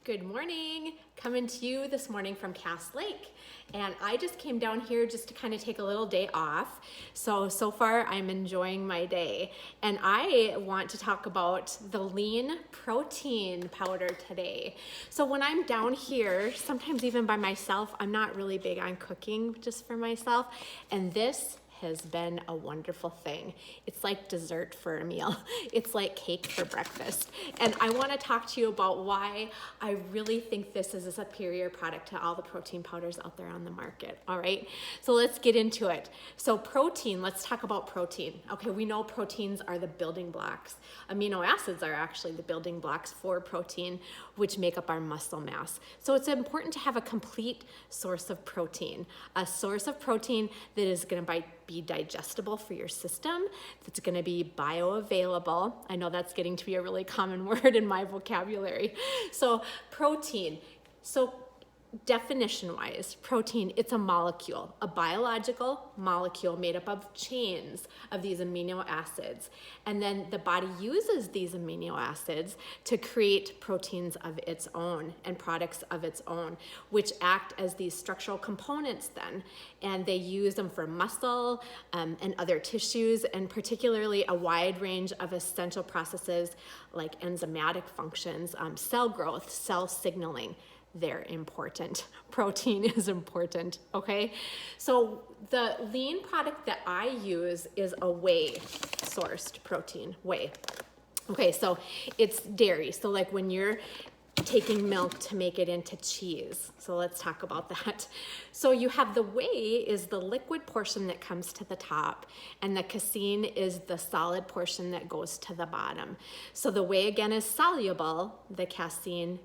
Good morning, coming to you this morning from Cass Lake. And I just came down here just to kind of take a little day off. So far I'm enjoying my day. And I want to talk about the lean protein powder today. So when I'm down here, sometimes even by myself, I'm not really big on cooking just for myself. And this has been a wonderful thing. It's like dessert for a meal. It's like cake for breakfast. And I want to talk to you about why I really think this is a superior product to all the protein powders out there on the market. All right, so let's get into it. So protein, let's talk about protein. Okay, we know proteins are the building blocks. Amino acids are actually the building blocks for protein, which make up our muscle mass. So it's important to have a complete source of protein, a source of protein that is going to be digestible for your system, that's going to be bioavailable. I know that's getting to be a really common word in my vocabulary. So protein. So definition-wise, protein, it's a molecule, a biological molecule made up of chains of these amino acids. And then the body uses these amino acids to create proteins of its own and products of its own, which act as these structural components then. And they use them for muscle and other tissues, and particularly a wide range of essential processes like enzymatic functions, cell growth, cell signaling. They're important. Protein is important, okay? So the lean product that I use is a whey sourced protein, whey. Okay, so it's dairy. So like when you're taking milk to make it into cheese. So let's talk about that. So you have the whey is the liquid portion that comes to the top, and the casein is the solid portion that goes to the bottom. So the whey again is soluble, the casein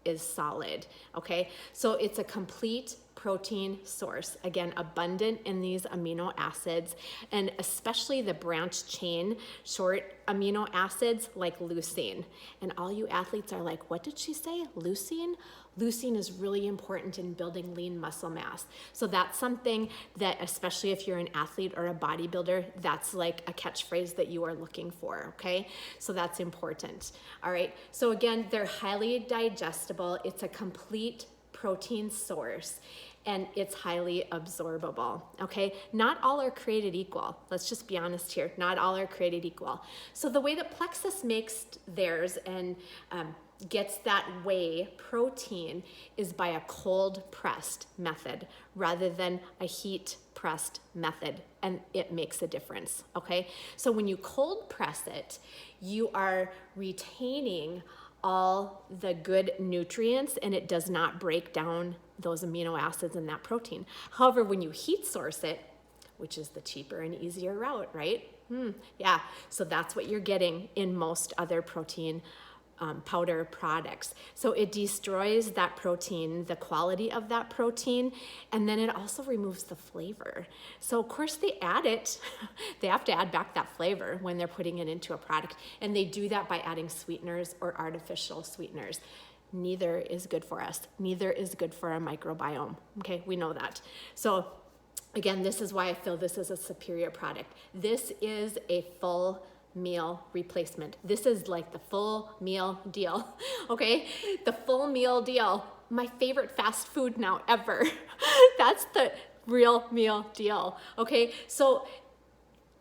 is solid, okay? So it's a complete protein source, again, abundant in these amino acids, and especially the branched chain short amino acids like leucine. And all you athletes are like, what did she say? Leucine? Leucine is really important in building lean muscle mass. So that's something that, especially if you're an athlete or a bodybuilder, that's like a catchphrase that you are looking for, okay? So that's important, all right? So again, they're highly digestible. It's a complete protein source, and it's highly absorbable, okay? Not all are created equal. Let's just be honest here. Not all are created equal. So the way that PLEXUS makes theirs and gets that whey protein is by a cold pressed method rather than a heat pressed method, and it makes a difference, okay? So when you cold press it, you are retaining all the good nutrients, and it does not break down those amino acids in that protein. However, when you heat source it, which is the cheaper and easier route, right? Yeah, so that's what you're getting in most other protein powder products. So it destroys that protein, the quality of that protein, and then it also removes the flavor. So of course they add it, they have to add back that flavor when they're putting it into a product, and they do that by adding sweeteners or artificial sweeteners. Neither is good for us. Neither is good for our microbiome, okay? We know that. So again, this is why I feel this is a superior product. This is a full meal replacement. This is like the full meal deal, okay? The full meal deal. My favorite fast food now ever. That's the real meal deal, okay? So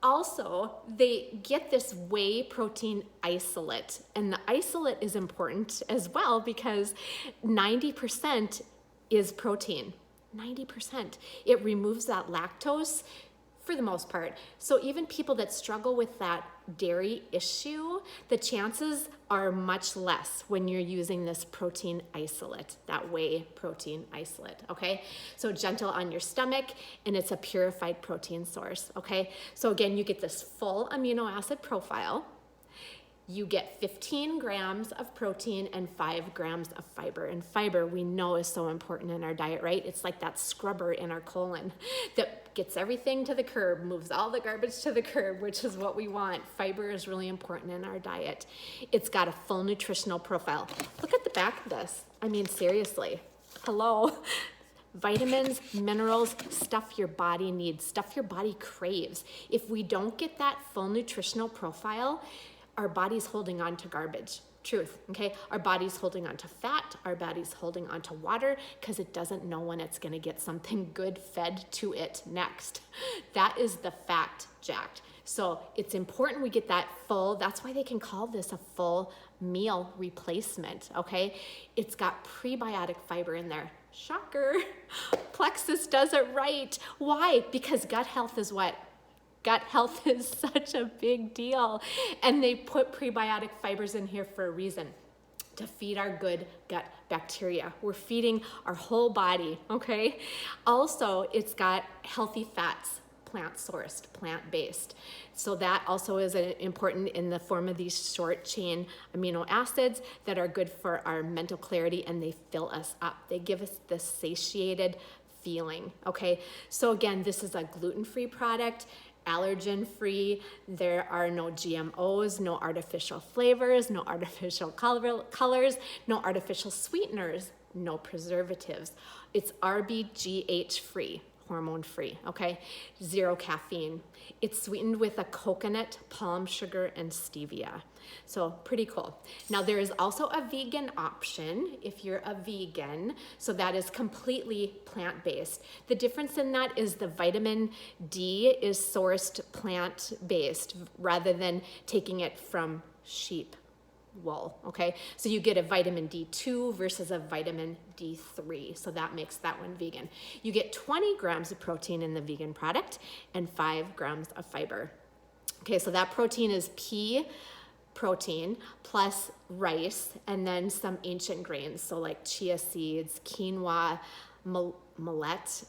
also, they get this whey protein isolate, and the isolate is important as well because 90% is protein. 90%. It removes that lactose for the most part. So even people that struggle with that dairy issue, the chances are much less when you're using this protein isolate, that whey protein isolate, okay? So gentle on your stomach, and it's a purified protein source, okay? So again, you get this full amino acid profile. You get 15 grams of protein and 5 grams of fiber. And fiber, we know, is so important in our diet, right? It's like that scrubber in our colon that gets everything to the curb, moves all the garbage to the curb, which is what we want. Fiber is really important in our diet. It's got a full nutritional profile. Look at the back of this. I mean, seriously, hello. Vitamins, minerals, stuff your body needs, stuff your body craves. If we don't get that full nutritional profile, our body's holding on to garbage. Truth, okay? Our body's holding on to fat, our body's holding on to water because it doesn't know when it's gonna get something good fed to it next. That is the fact, Jacked. So it's important we get that full, that's why they can call this a full meal replacement, okay? It's got prebiotic fiber in there. Shocker, Plexus does it right. Why? Because gut health is what? Gut health is such a big deal. And they put prebiotic fibers in here for a reason, to feed our good gut bacteria. We're feeding our whole body, okay? Also, it's got healthy fats, plant-sourced, plant-based. So that also is important in the form of these short chain amino acids that are good for our mental clarity, and they fill us up. They give us this satiated feeling, okay? So again, this is a gluten-free product, allergen-free. There are no GMOs, no artificial flavors, no artificial colors, no artificial sweeteners, no preservatives. It's RBGH-free, hormone-free, okay? Zero caffeine. It's sweetened with a coconut, palm sugar, and stevia. So pretty cool. Now there is also a vegan option if you're a vegan. So that is completely plant-based. The difference in that is the vitamin D is sourced plant-based rather than taking it from sheep wool, okay? So you get a vitamin D2 versus a vitamin D3, so that makes that one vegan. You get 20 grams of protein in the vegan product and 5 grams of fiber. Okay, so that protein is pea protein plus rice and then some ancient grains, so like chia seeds, quinoa, millet,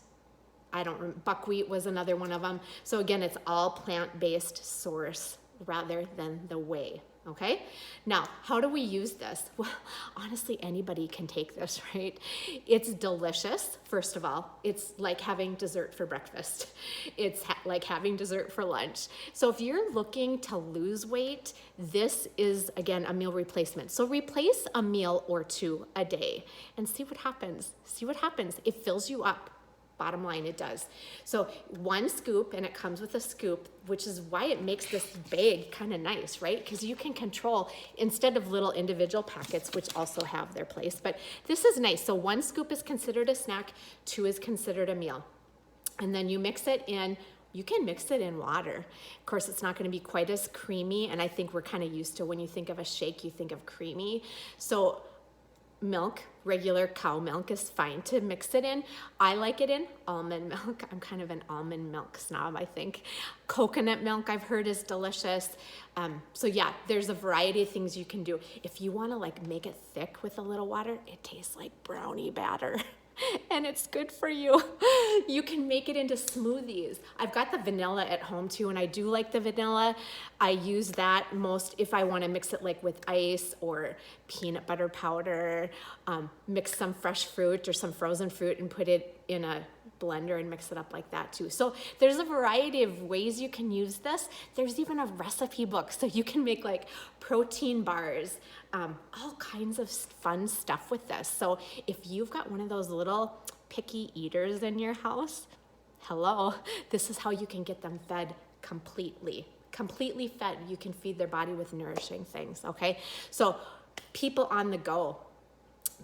buckwheat was another one of them. So again, it's all plant-based source rather than the whey. Okay, now how do we use this? Well, honestly, anybody can take this, right? It's delicious, first of all. It's like having dessert for breakfast. It's like having dessert for lunch. So if you're looking to lose weight, this is, again, a meal replacement. So replace a meal or two a day and see what happens. See what happens. It fills you up. Bottom line, it does. So 1 scoop, and it comes with a scoop, which is why it makes this bag kind of nice, right? Because you can control instead of little individual packets, which also have their place. But this is nice. So 1 scoop is considered a snack, 2 is considered a meal. And then you mix it in. You can mix it in water. Of course, it's not going to be quite as creamy, and I think we're kind of used to when you think of a shake, you think of creamy. So milk, regular cow milk is fine to mix it in. I like it in almond milk. I'm kind of an almond milk snob, I think. Coconut milk I've heard is delicious. So yeah, there's a variety of things you can do. If you want to like make it thick with a little water, it tastes like brownie batter. And it's good for you. You can make it into smoothies. I've got the vanilla at home too, and I do like the vanilla. I use that most if I want to mix it like with ice or peanut butter powder, mix some fresh fruit or some frozen fruit and put it in a blender and mix it up like that too. So there's a variety of ways you can use this. There's even a recipe book, so you can make like protein bars, all kinds of fun stuff with this. So if you've got one of those little picky eaters in your house, hello, this is how you can get them fed completely fed. You can feed their body with nourishing things, okay? So people on the go,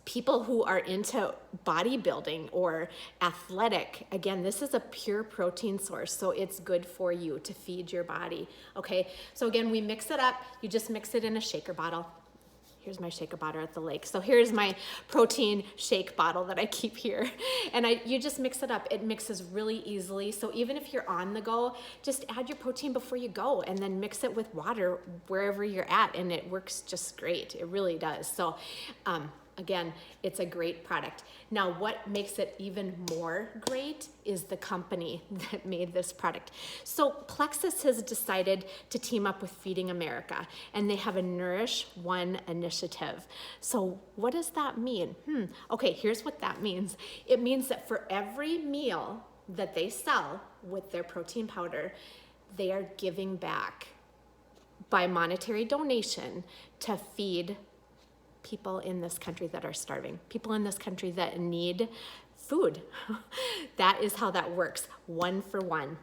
people who are into bodybuilding or athletic, again, this is a pure protein source, so it's good for you to feed your body, okay? So again, we mix it up. You just mix it in a shaker bottle. Here's my shaker bottle at the lake. So here's my protein shake bottle that I keep here. And you just mix it up. It mixes really easily. So even if you're on the go, just add your protein before you go and then mix it with water wherever you're at, and it works just great. It really does. So again, it's a great product. Now, what makes it even more great is the company that made this product. So Plexus has decided to team up with Feeding America, and they have a Nourish One initiative. So what does that mean? Okay, here's what that means. It means that for every meal that they sell with their protein powder, they are giving back by monetary donation to feed people in this country that are starving, people in this country that need food. That is how that works, 1 for 1.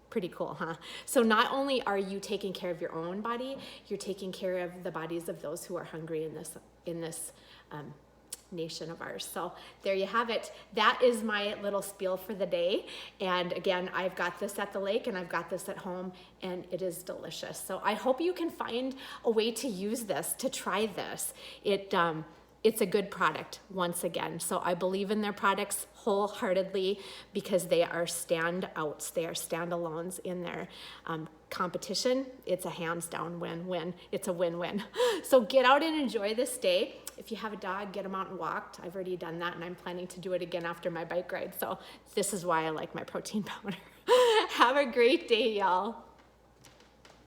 Pretty cool, huh? So not only are you taking care of your own body, you're taking care of the bodies of those who are hungry in this nation of ours. So there you have it. That is my little spiel for the day. And again, I've got this at the lake and I've got this at home, and it is delicious. So I hope you can find a way to use this, to try this. It's a good product, once again. So I believe in their products wholeheartedly because they are standouts. They are standalones in their competition. It's a hands down win-win. It's a win-win. So get out and enjoy this day. If you have a dog, get them out and walked. I've already done that, and I'm planning to do it again after my bike ride. So this is why I like my protein powder. Have a great day, y'all.